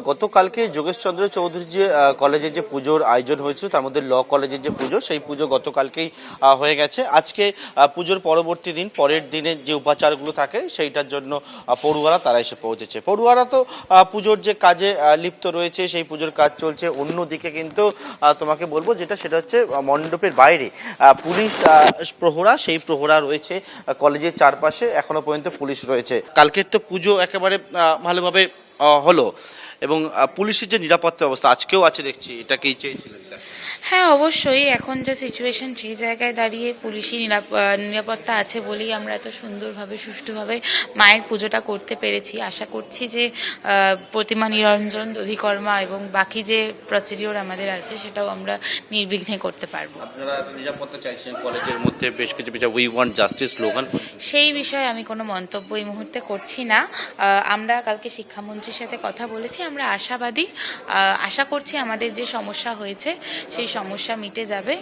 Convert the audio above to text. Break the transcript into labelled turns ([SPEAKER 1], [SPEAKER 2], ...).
[SPEAKER 1] গতকালকে যোগেশচন্দ্র চৌধুরী যে কলেজের যে পুজোর আয়োজন হয়েছিল, তার মধ্যে ল কলেজের যে পুজো, সেই পুজো গতকালকেই হয়ে গেছে। আজকে পুজোর পরবর্তী দিন, পরের দিনে যে উপাচারগুলো থাকে সেইটার জন্য পড়ুয়ারা তারা এসে পৌঁছেছে। পড়ুয়ারা তো পুজোর যে কাজে লিপ্ত রয়েছে, সেই পুজোর কাজ চলছে। অন্যদিকে কিন্তু তোমাকে বলবো সেটা হচ্ছে মণ্ডপের বাইরে পুলিশ প্রহরা, সেই প্রহরা রয়েছে কলেজের চারপাশে, এখনো পর্যন্ত পুলিশ রয়েছে। কালকের তো পুজো একেবারে ভালোভাবে হলো, এবং পুলিশের যে নিরাপত্তা অবস্থা আজকেও আছে দেখছি, এটাকেই চেয়েছিলেন?
[SPEAKER 2] হ্যাঁ, অবশ্যই। এখন যে সিচুয়েশন, সেই জায়গায় দাঁড়িয়ে পুলিশি নিরাপত্তা আছে বলেই আমরা এত সুন্দরভাবে সুষ্ঠুভাবে মায়ের পুজোটা করতে পেরেছি। আশা করছি যে প্রতিমা নিরঞ্জন, দধিকর্মা এবং বাকি যে প্রসিডিওর আমাদের আছে সেটাও আমরা নির্বিঘ্নে করতে পারবো।
[SPEAKER 1] আপনারা নিরাপত্তা চাইছেন কলেজের মধ্যে, বেশ কিছু বিষয় উই ওয়ান্ট জাস্টিস স্লোগান,
[SPEAKER 2] সেই বিষয়ে আমি কোনো মন্তব্য এই মুহূর্তে করছি না। আমরা কালকে শিক্ষামন্ত্রীর সাথে কথা বলেছি, আমরা আশাবাদী। আশা করছি আমাদের যে সমস্যা হয়েছে সেই সমস্যা মিটে যাবে।